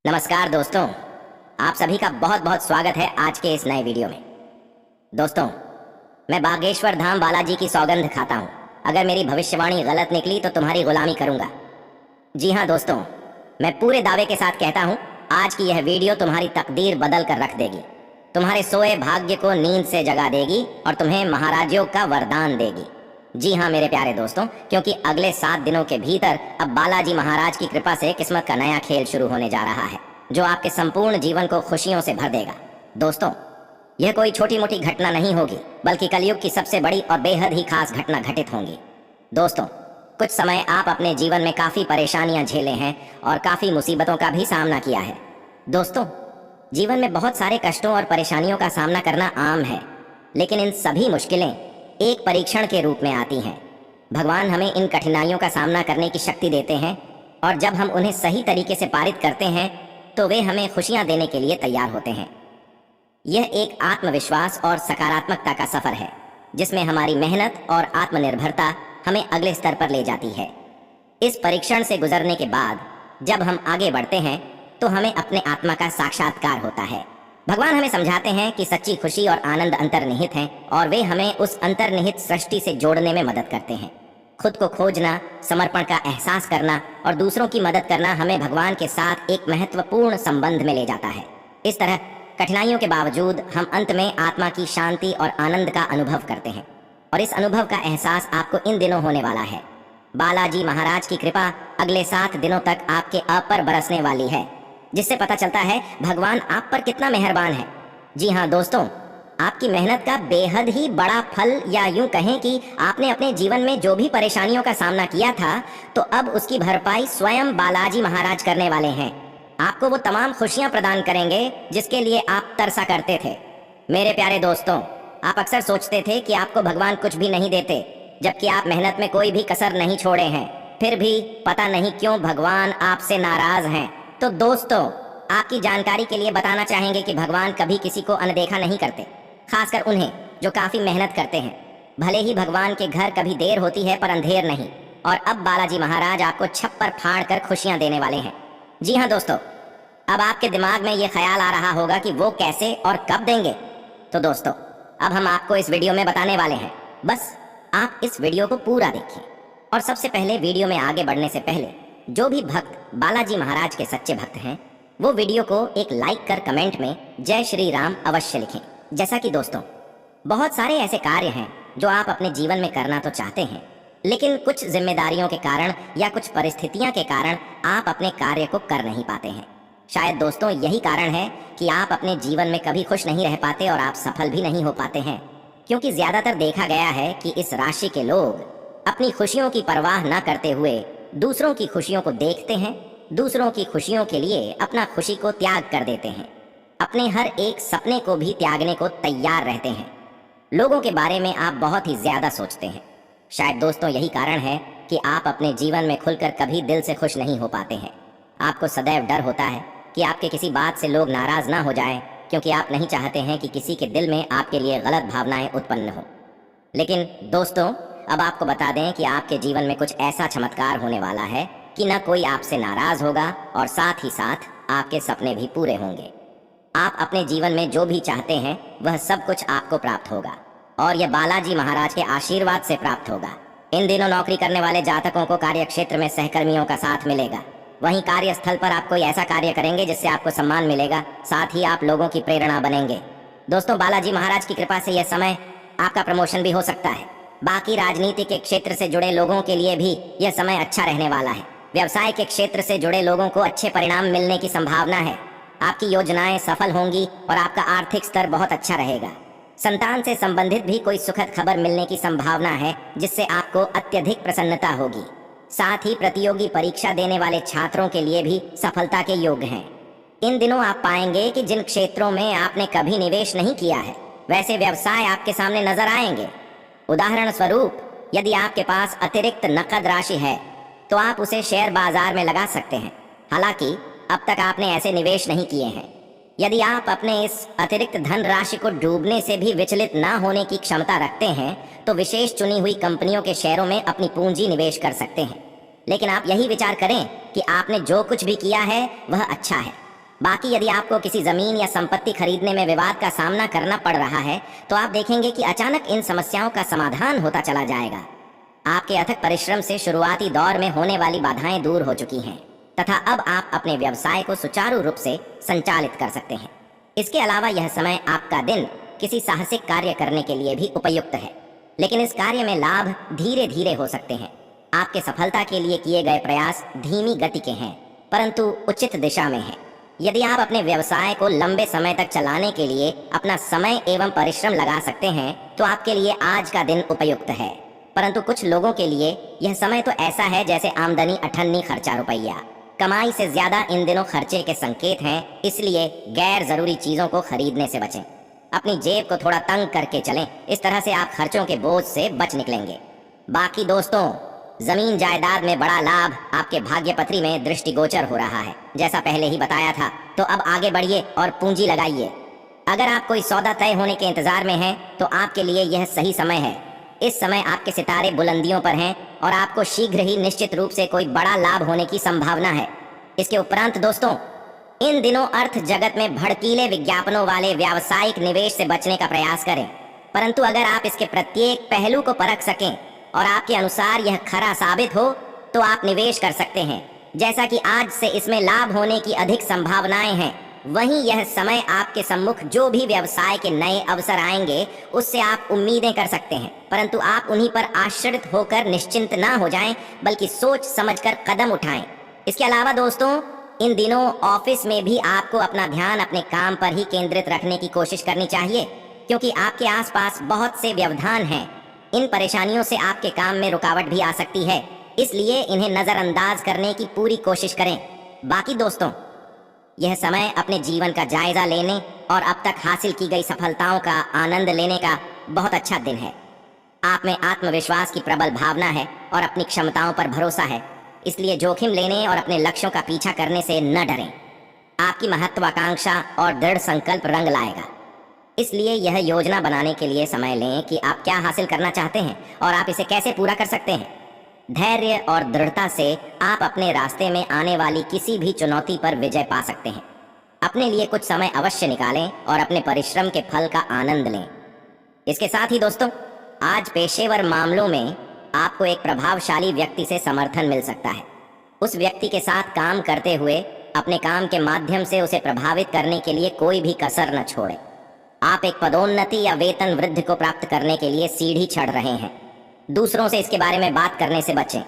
नमस्कार दोस्तों, आप सभी का बहुत बहुत स्वागत है आज के इस नए वीडियो में। दोस्तों, मैं बागेश्वर धाम बालाजी की सौगंध खाता हूँ, अगर मेरी भविष्यवाणी गलत निकली तो तुम्हारी गुलामी करूँगा। जी हाँ दोस्तों, मैं पूरे दावे के साथ कहता हूँ, आज की यह वीडियो तुम्हारी तकदीर बदल कर रख देगी, तुम्हारे सोए भाग्य को नींद से जगा देगी और तुम्हें महाराजयोग का वरदान देगी। जी हाँ मेरे प्यारे दोस्तों, क्योंकि अगले 7 दिनों के भीतर अब बालाजी महाराज की कृपा से किस्मत का नया खेल शुरू होने जा रहा है, जो आपके संपूर्ण जीवन को खुशियों से भर देगा। दोस्तों, यह कोई छोटी मोटी घटना नहीं होगी, बल्कि कलयुग की सबसे बड़ी और बेहद ही खास घटना घटित होंगी। दोस्तों, कुछ समय आप अपने जीवन में काफी परेशानियां झेले हैं और काफी मुसीबतों का भी सामना किया है। दोस्तों, जीवन में बहुत सारे कष्टों और परेशानियों का सामना करना आम है, लेकिन इन सभी मुश्किलें एक परीक्षण के रूप में आती हैं। भगवान हमें इन कठिनाइयों का सामना करने की शक्ति देते हैं और जब हम उन्हें सही तरीके से पारित करते हैं तो वे हमें खुशियां देने के लिए तैयार होते हैं। यह एक आत्मविश्वास और सकारात्मकता का सफर है, जिसमें हमारी मेहनत और आत्मनिर्भरता हमें अगले स्तर पर ले जाती है। इस परीक्षण से गुजरने के बाद जब हम आगे बढ़ते हैं तो हमें अपने आत्मा का साक्षात्कार होता है। भगवान हमें समझाते हैं कि सच्ची खुशी और आनंद अंतर्निहित हैं और वे हमें उस अंतर्निहित सृष्टि से जोड़ने में मदद करते हैं। खुद को खोजना, समर्पण का एहसास करना और दूसरों की मदद करना हमें भगवान के साथ एक महत्वपूर्ण संबंध में ले जाता है। इस तरह कठिनाइयों के बावजूद हम अंत में आत्मा की शांति और आनंद का अनुभव करते हैं, और इस अनुभव का एहसास आपको इन दिनों होने वाला है। बालाजी महाराज की कृपा अगले 7 दिनों तक आपके आप पर बरसने वाली है, जिससे पता चलता है भगवान आप पर कितना मेहरबान है। जी हाँ दोस्तों, आपकी मेहनत का बेहद ही बड़ा फल, या यूं कहें कि आपने अपने जीवन में जो भी परेशानियों का सामना किया था, तो अब उसकी भरपाई स्वयं बालाजी महाराज करने वाले हैं। आपको वो तमाम खुशियां प्रदान करेंगे जिसके लिए आप तरसा करते थे। मेरे प्यारे दोस्तों, आप अक्सर सोचते थे कि आपको भगवान कुछ भी नहीं देते, जबकि आप मेहनत में कोई भी कसर नहीं छोड़े हैं, फिर भी पता नहीं क्यों भगवान आपसे नाराज हैं। तो दोस्तों, आपकी जानकारी के लिए बताना चाहेंगे कि भगवान कभी किसी को अनदेखा नहीं करते, खासकर उन्हें जो काफी मेहनत करते हैं। भले ही भगवान के घर कभी देर होती है पर अंधेर नहीं, और अब बालाजी महाराज आपको छप्पर फाड़ कर खुशियां देने वाले हैं। जी हाँ दोस्तों, अब आपके दिमाग में ये ख्याल आ रहा होगा कि वो कैसे और कब देंगे। तो दोस्तों, अब हम आपको इस वीडियो में बताने वाले हैं, बस आप इस वीडियो को पूरा देखिए। और सबसे पहले, वीडियो में आगे बढ़ने से पहले जो भी भक्त बालाजी महाराज के सच्चे भक्त हैं, वो वीडियो को एक लाइक कर कमेंट में जय श्री राम अवश्य लिखें। जैसा कि दोस्तों, बहुत सारे ऐसे कार्य हैं जो आप अपने जीवन में करना तो चाहते हैं, लेकिन कुछ जिम्मेदारियों के कारण या कुछ परिस्थितियां के कारण आप अपने कार्य को कर नहीं पाते हैं। शायद दोस्तों यही कारण है कि आप अपने जीवन में कभी खुश नहीं रह पाते और आप सफल भी नहीं हो पाते हैं, क्योंकि ज्यादातर देखा गया है कि इस राशि के लोग अपनी खुशियों की परवाह न करते हुए दूसरों की खुशियों को देखते हैं, दूसरों की खुशियों के लिए अपना खुशी को त्याग कर देते हैं, अपने हर एक सपने को भी त्यागने को तैयार रहते हैं। लोगों के बारे में आप बहुत ही ज्यादा सोचते हैं। शायद दोस्तों यही कारण है कि आप अपने जीवन में खुलकर कभी दिल से खुश नहीं हो पाते हैं। आपको सदैव डर होता है कि आपके किसी बात से लोग नाराज ना हो जाएं, क्योंकि आप नहीं चाहते हैं कि किसी के दिल में आपके लिए गलत भावनाएं उत्पन्न हो। लेकिन दोस्तों, अब आपको बता दें कि आपके जीवन में कुछ ऐसा चमत्कार होने वाला है कि न कोई आपसे नाराज होगा और साथ ही साथ आपके सपने भी पूरे होंगे। आप अपने जीवन में जो भी चाहते हैं वह सब कुछ आपको प्राप्त होगा, और यह बालाजी महाराज के आशीर्वाद से प्राप्त होगा। इन दिनों नौकरी करने वाले जातकों को कार्य क्षेत्र में सहकर्मियों का साथ मिलेगा। वहीं कार्यस्थल पर आप कोई ऐसा कार्य करेंगे जिससे आपको सम्मान मिलेगा, साथ ही आप लोगों की प्रेरणा बनेंगे। दोस्तों, बालाजी महाराज की कृपा से यह समय आपका प्रमोशन भी हो सकता है। बाकी राजनीति के क्षेत्र से जुड़े लोगों के लिए भी यह समय अच्छा रहने वाला है। व्यवसाय के क्षेत्र से जुड़े लोगों को अच्छे परिणाम मिलने की संभावना है। आपकी योजनाएं सफल होंगी और आपका आर्थिक स्तर बहुत अच्छा रहेगा। संतान से संबंधित भी कोई सुखद खबर मिलने की संभावना है, जिससे आपको अत्यधिक प्रसन्नता होगी। साथ ही प्रतियोगी परीक्षा देने वाले छात्रों के लिए भी सफलता के योग हैं। इन दिनों आप पाएंगे कि जिन क्षेत्रों में आपने कभी निवेश नहीं किया है, वैसे व्यवसाय आपके सामने नजर आएंगे। उदाहरण स्वरूप, यदि आपके पास अतिरिक्त नकद राशि है तो आप उसे शेयर बाजार में लगा सकते हैं। हालांकि अब तक आपने ऐसे निवेश नहीं किए हैं। यदि आप अपने इस अतिरिक्त धन राशि को डूबने से भी विचलित ना होने की क्षमता रखते हैं, तो विशेष चुनी हुई कंपनियों के शेयरों में अपनी पूंजी निवेश कर सकते हैं। लेकिन आप यही विचार करें कि आपने जो कुछ भी किया है वह अच्छा है, बाकी यदि आपको किसी जमीन या संपत्ति खरीदने में विवाद का सामना करना पड़ रहा है तो आप देखेंगे कि अचानक इन समस्याओं का समाधान होता चला जाएगा। आपके अथक परिश्रम से शुरुआती दौर में होने वाली बाधाएं दूर हो चुकी हैं तथा अब आप अपने व्यवसाय को सुचारू रूप से संचालित कर सकते हैं। इसके अलावा यह समय आपका दिन किसी साहसिक कार्य करने के लिए भी उपयुक्त है, लेकिन इस कार्य में लाभ धीरे धीरे हो सकते हैं। आपके सफलता के लिए किए गए प्रयास धीमी गति के हैं परंतु उचित दिशा में हैं। यदि आप अपने व्यवसाय को लंबे समय तक चलाने के लिए अपना समय एवं परिश्रम लगा सकते हैं तो आपके लिए आज का दिन उपयुक्त है। परंतु कुछ लोगों के लिए यह समय तो ऐसा है जैसे आमदनी अठन्नी खर्चा रुपया। कमाई से ज्यादा इन दिनों खर्चे के संकेत हैं, इसलिए गैर जरूरी चीजों को खरीदने से बचें। अपनी जेब को थोड़ा तंग करके चलें, इस तरह से आप खर्चों के बोझ से बच निकलेंगे। बाकी दोस्तों, जमीन जायदाद में बड़ा लाभ आपके भाग्य पत्री में दृष्टिगोचर हो रहा है, जैसा पहले ही बताया था। तो अब आगे बढ़िए और पूंजी लगाइए। अगर आप कोई सौदा तय होने के इंतजार में हैं तो आपके लिए यह सही समय है। इस समय आपके सितारे बुलंदियों पर हैं और आपको शीघ्र ही निश्चित रूप से कोई बड़ा लाभ होने की संभावना है। इसके उपरांत दोस्तों, इन दिनों अर्थ जगत में भड़कीले विज्ञापनों वाले व्यावसायिक निवेश से बचने का प्रयास करें, परंतु अगर आप इसके प्रत्येक पहलू को परख सकें और आपके अनुसार यह खरा साबित हो तो आप निवेश कर सकते हैं। जैसा कि आज से इसमें लाभ होने की अधिक संभावनाएं हैं, वहीं यह समय आपके सम्मुख जो भी व्यवसाय के नए अवसर आएंगे उससे आप उम्मीदें कर सकते हैं, परंतु आप उन्हीं पर आश्रित होकर निश्चिंत ना हो जाएं, बल्कि सोच समझकर कदम उठाएं। इसके अलावा दोस्तों, इन दिनों ऑफिस में भी आपको अपना ध्यान अपने काम पर ही केंद्रित रखने की कोशिश करनी चाहिए, क्योंकि आपके आसपास बहुत से व्यवधान हैं। इन परेशानियों से आपके काम में रुकावट भी आ सकती है, इसलिए इन्हें नजरअंदाज करने की पूरी कोशिश करें। बाकी दोस्तों, यह समय अपने जीवन का जायजा लेने और अब तक हासिल की गई सफलताओं का आनंद लेने का बहुत अच्छा दिन है। आप में आत्मविश्वास की प्रबल भावना है और अपनी क्षमताओं पर भरोसा है, इसलिए जोखिम लेने और अपने लक्ष्यों का पीछा करने से न डरें। आपकी महत्वाकांक्षा और दृढ़ संकल्प रंग लाएगा, इसलिए यह योजना बनाने के लिए समय लें कि आप क्या हासिल करना चाहते हैं और आप इसे कैसे पूरा कर सकते हैं। धैर्य और दृढ़ता से आप अपने रास्ते में आने वाली किसी भी चुनौती पर विजय पा सकते हैं। अपने लिए कुछ समय अवश्य निकालें और अपने परिश्रम के फल का आनंद लें। इसके साथ ही दोस्तों, आज पेशेवर मामलों में आपको एक प्रभावशाली व्यक्ति से समर्थन मिल सकता है। उस व्यक्ति के साथ काम करते हुए अपने काम के माध्यम से उसे प्रभावित करने के लिए कोई भी कसर न छोड़ें। आप एक पदोन्नति या वेतन वृद्धि को प्राप्त करने के लिए सीढ़ी चढ़ रहे हैं। दूसरों से इसके बारे में बात करने से बचें,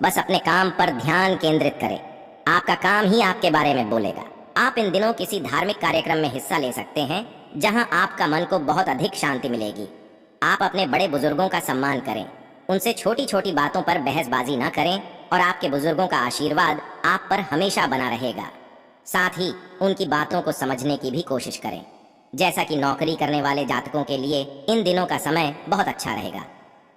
बस अपने काम पर ध्यान केंद्रित करें। आपका काम ही आपके बारे में बोलेगा। आप इन दिनों किसी धार्मिक कार्यक्रम में हिस्सा ले सकते हैं जहां आपका मन को बहुत अधिक शांति मिलेगी। आप अपने बड़े बुजुर्गों का सम्मान करें, उनसे छोटी छोटी बातों पर बहसबाजी ना करें और आपके बुजुर्गों का आशीर्वाद आप पर हमेशा बना रहेगा। साथ ही उनकी बातों को समझने की भी कोशिश करें। जैसा कि नौकरी करने वाले जातकों के लिए इन दिनों का समय बहुत अच्छा रहेगा।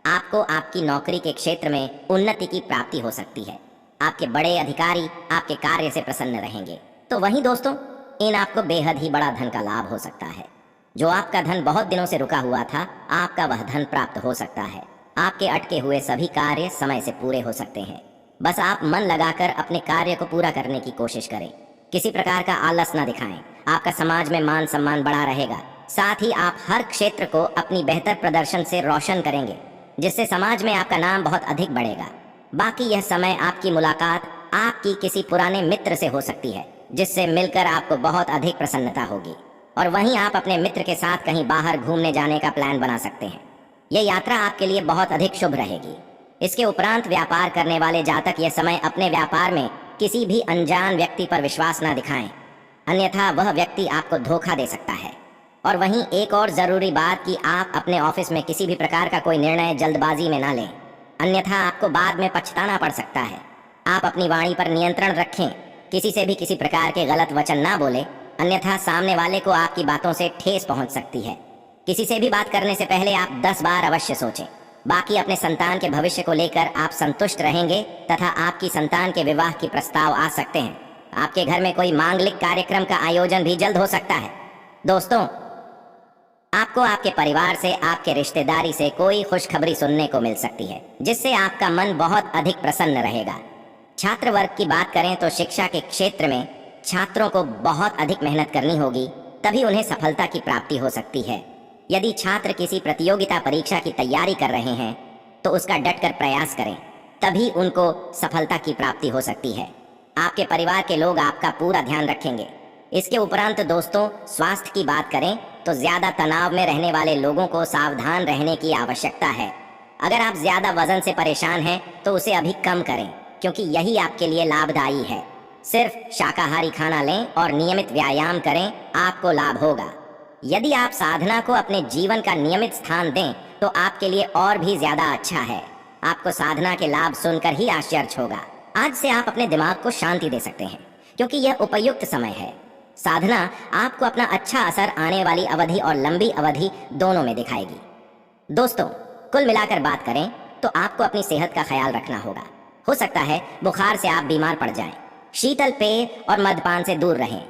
आपको आपकी नौकरी के क्षेत्र में उन्नति की प्राप्ति हो सकती है। आपके बड़े अधिकारी आपके कार्य से प्रसन्न रहेंगे। तो वहीं दोस्तों, इन आपको बेहद ही बड़ा धन का लाभ हो सकता है। जो आपका धन बहुत दिनों से रुका हुआ था, आपका वह धन प्राप्त हो सकता है। आपके अटके हुए सभी कार्य समय से पूरे हो सकते हैं। बस आप मन लगाकर अपने कार्य को पूरा करने की कोशिश करें। किसी प्रकार का आलस न दिखाएं। आपका समाज में मान सम्मान बढ़ा रहेगा। साथ ही आप हर क्षेत्र को अपनी बेहतर प्रदर्शन से रोशन करेंगे, जिससे समाज में आपका नाम बहुत अधिक बढ़ेगा। बाकी यह समय आपकी मुलाकात आपकी किसी पुराने मित्र से हो सकती है, जिससे मिलकर आपको बहुत अधिक प्रसन्नता होगी। और वहीं आप अपने मित्र के साथ कहीं बाहर घूमने जाने का प्लान बना सकते हैं। यह यात्रा आपके लिए बहुत अधिक शुभ रहेगी। इसके उपरांत व्यापार करने वाले जातक यह समय अपने व्यापार में किसी भी अनजान व्यक्ति पर विश्वास न दिखाएं, अन्यथा वह व्यक्ति आपको धोखा दे सकता है। और वहीं एक और जरूरी बात कि आप अपने ऑफिस में किसी भी प्रकार का कोई निर्णय जल्दबाजी में ना लें, अन्यथा आपको बाद में पछताना पड़ सकता है। आप अपनी वाणी पर नियंत्रण रखें, किसी से भी किसी प्रकार के गलत वचन ना बोले, अन्यथा सामने वाले को आपकी बातों से ठेस पहुंच सकती है। किसी से भी बात करने से पहले आप 10 बार अवश्य सोचें। बाकी अपने संतान के भविष्य को लेकर आप संतुष्ट रहेंगे तथा आपकी संतान के विवाह की प्रस्ताव आ सकते हैं। आपके घर में कोई मांगलिक कार्यक्रम का आयोजन भी जल्द हो सकता है। दोस्तों, आपको आपके परिवार से, आपके रिश्तेदारी से कोई खुशखबरी सुनने को मिल सकती है, जिससे आपका मन बहुत अधिक प्रसन्न रहेगा। छात्र वर्ग की बात करें तो शिक्षा के क्षेत्र में छात्रों को बहुत अधिक मेहनत करनी होगी, तभी उन्हें सफलता की प्राप्ति हो सकती है। यदि छात्र किसी प्रतियोगिता परीक्षा की तैयारी कर रहे हैं तो उसका डटकर प्रयास करें, तभी उनको सफलता की प्राप्ति हो सकती है। आपके परिवार के लोग आपका पूरा ध्यान रखेंगे। इसके उपरांत दोस्तों, स्वास्थ्य की बात करें तो ज्यादा तनाव में रहने वाले लोगों को सावधान रहने की आवश्यकता है। अगर आप ज्यादा वजन से परेशान हैं तो उसे अभी कम करें, क्योंकि यही आपके लिए लाभदायी है। सिर्फ शाकाहारी खाना लें और नियमित व्यायाम करें, आपको लाभ होगा। यदि आप साधना को अपने जीवन का नियमित स्थान दें तो आपके लिए और भी ज्यादा अच्छा है। आपको साधना के लाभ सुनकर ही आश्चर्य होगा। आज से आप अपने दिमाग को शांति दे सकते हैं, क्योंकि यह उपयुक्त समय है। साधना आपको अपना अच्छा असर आने वाली अवधि और लंबी अवधि दोनों में दिखाएगी। दोस्तों, कुल मिलाकर बात करें तो आपको अपनी सेहत का ख्याल रखना होगा। हो सकता है बुखार से आप बीमार पड़ जाएं। शीतल पेय और मद्यपान से दूर रहें।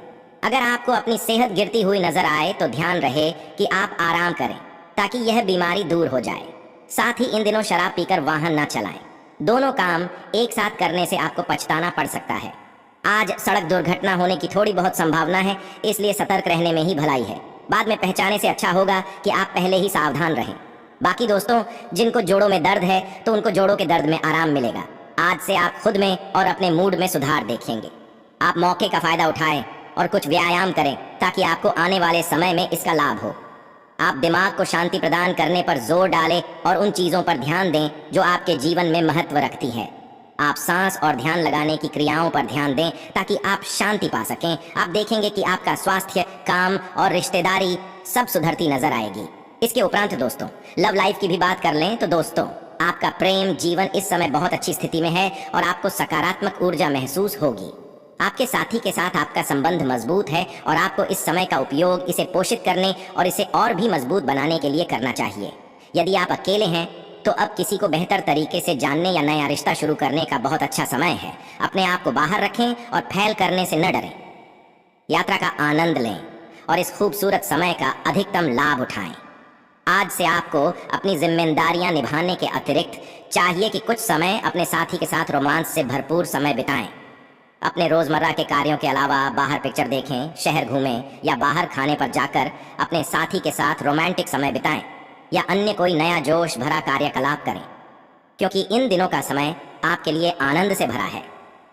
अगर आपको अपनी सेहत गिरती हुई नजर आए तो ध्यान रहे कि आप आराम करें, ताकि यह बीमारी दूर हो जाए। साथ ही इन दिनों शराब पीकर वाहन न चलाएं। दोनों काम एक साथ करने से आपको पछताना पड़ सकता है। आज सड़क दुर्घटना होने की थोड़ी बहुत संभावना है, इसलिए सतर्क रहने में ही भलाई है। बाद में पहचाने से अच्छा होगा कि आप पहले ही सावधान रहें। बाकी दोस्तों, जिनको जोड़ों में दर्द है तो उनको जोड़ों के दर्द में आराम मिलेगा। आज से आप खुद में और अपने मूड में सुधार देखेंगे। आप मौके का फायदा उठाएं और कुछ व्यायाम करें, ताकि आपको आने वाले समय में इसका लाभ हो। आप दिमाग को शांति प्रदान करने पर जोर डालें और उन चीजों पर ध्यान दें जो आपके जीवन में महत्व रखती है। आप सांस और ध्यान लगाने की क्रियाओं पर ध्यान दें, ताकि आप शांति पा सकें। आप देखेंगे कि आपका स्वास्थ्य, काम और रिश्तेदारी सब सुधरती नजर आएगी। इसके उपरांत दोस्तों, लव लाइफ की भी बात कर लें तो दोस्तों, आपका प्रेम जीवन इस समय बहुत अच्छी स्थिति में है और आपको सकारात्मक ऊर्जा महसूस होगी। आपके साथी के साथ आपका संबंध मजबूत है और आपको इस समय का उपयोग इसे पोषित करने और इसे और भी मजबूत बनाने के लिए करना चाहिए। यदि आप अकेले हैं तो अब किसी को बेहतर तरीके से जानने या नया रिश्ता शुरू करने का बहुत अच्छा समय है। अपने आप को बाहर रखें और फैल करने से न डरें। यात्रा का आनंद लें और इस खूबसूरत समय का अधिकतम लाभ उठाएं। आज से आपको अपनी जिम्मेदारियां निभाने के अतिरिक्त चाहिए कि कुछ समय अपने साथी के साथ रोमांस से भरपूर समय बिताएं। अपने रोजमर्रा के कार्यों के अलावा बाहर पिक्चर देखें, शहर घूमें या बाहर खाने पर जाकर अपने साथी के साथ रोमांटिक समय बिताएं या अन्य कोई नया जोश भरा कार्यकलाप करें, क्योंकि इन दिनों का समय आपके लिए आनंद से भरा है।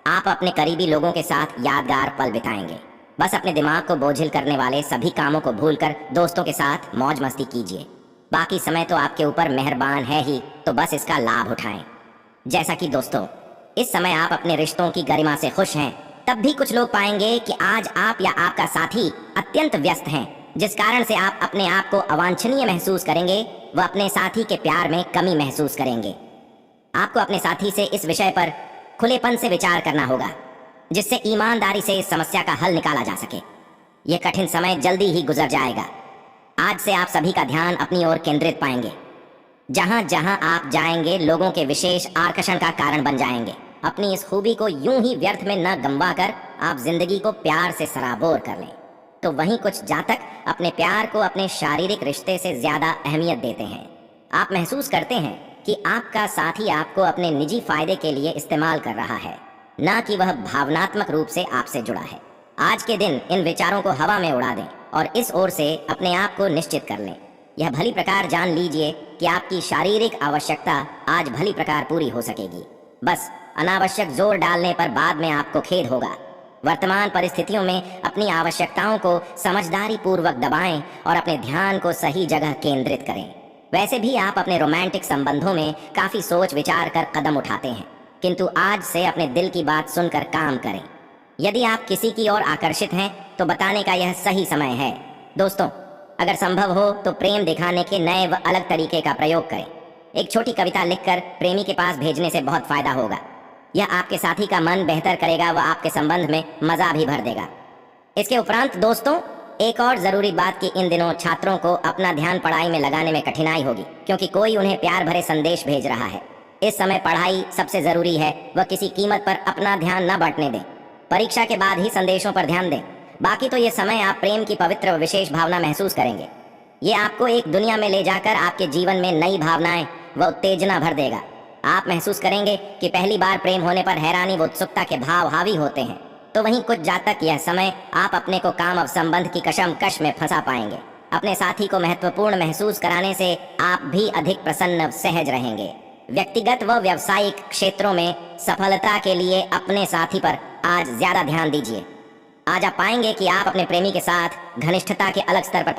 आप अपने करीबी लोगों के साथ यादगार पल बिताएंगे। बस अपने दिमाग को बोझिल करने वाले सभी कामों को भूलकर दोस्तों के साथ मौज मस्ती कीजिए। बाकी समय तो आपके ऊपर मेहरबान है ही, तो बस इसका लाभ उठाएं। जैसा कि दोस्तों, इस समय आप अपने रिश्तों की गरिमा से खुश हैं, तब भी कुछ लोग पाएंगे कि आज आप या आपका साथी अत्यंत व्यस्त हैं, जिस कारण से आप अपने आप को अवांछनीय महसूस करेंगे व अपने साथी के प्यार में कमी महसूस करेंगे। आपको अपने साथी से इस विषय पर खुलेपन से विचार करना होगा, जिससे ईमानदारी से इस समस्या का हल निकाला जा सके। यह कठिन समय जल्दी ही गुजर जाएगा। आज से आप सभी का ध्यान अपनी ओर केंद्रित पाएंगे। जहां जहां आप जाएंगे, लोगों के विशेष आकर्षण का कारण बन जाएंगे। अपनी इस खूबी को यूं ही व्यर्थ में न गंवा कर आप जिंदगी को प्यार से सराबोर कर लें। तो वहीं कुछ जातक अपने प्यार को अपने शारीरिक रिश्ते से ज्यादा अहमियत देते हैं। आप महसूस करते हैं कि आपका साथी आपको अपने निजी फायदे के लिए इस्तेमाल कर रहा है, न कि वह भावनात्मक रूप से आपसे जुड़ा है। आज के दिन इन विचारों को हवा में उड़ा दें और इस ओर से अपने आप को निश्चित कर लें। यह भली प्रकार जान लीजिए कि आपकी शारीरिक आवश्यकता आज भली प्रकार पूरी हो सकेगी। बस अनावश्यक जोर डालने पर बाद में आपको खेद होगा। वर्तमान परिस्थितियों में अपनी आवश्यकताओं को समझदारी पूर्वक दबाएं और अपने ध्यान को सही जगह केंद्रित करें। वैसे भी आप अपने रोमांटिक संबंधों में काफी सोच विचार कर कदम उठाते हैं, किंतु आज से अपने दिल की बात सुनकर काम करें। यदि आप किसी की ओर आकर्षित हैं तो बताने का यह सही समय है। दोस्तों, अगर संभव हो तो प्रेम दिखाने के नए व अलग तरीके का प्रयोग करें। एक छोटी कविता लिखकर प्रेमी के पास भेजने से बहुत फायदा होगा। यह आपके साथी का मन बेहतर करेगा व आपके संबंध में मजा भी भर देगा। इसके उपरांत दोस्तों, एक और जरूरी बात कि इन दिनों छात्रों को अपना ध्यान पढ़ाई में लगाने में कठिनाई होगी, क्योंकि कोई उन्हें प्यार भरे संदेश भेज रहा है। इस समय पढ़ाई सबसे जरूरी है, वह किसी कीमत पर अपना ध्यान न बांटने दें। परीक्षा के बाद ही संदेशों पर ध्यान दें। बाकी तो ये समय आप प्रेम की पवित्र व विशेष भावना महसूस करेंगे। ये आपको एक दुनिया में ले जाकर आपके जीवन में नई भावनाएं व उत्तेजना भर देगा। आप महसूस करेंगे कि पहली बार प्रेम होने पर हैरानी व उत्सुकता के भाव हावी होते हैं। तो वहीं कुछ जातक यह समय आप अपने को काम और संबंध की कशमकश में फंसा पाएंगे। अपने साथी को महत्वपूर्ण महसूस कराने से आप भी अधिक प्रसन्न सहज रहेंगे। व्यक्तिगत व व्यावसायिक क्षेत्रों में सफलता के लिए अपने साथी पर आज ज्यादा ध्यान दीजिए। आज आप पाएंगे कि आप अपने प्रेमी के साथ घनिष्ठता के अलग स्तर पर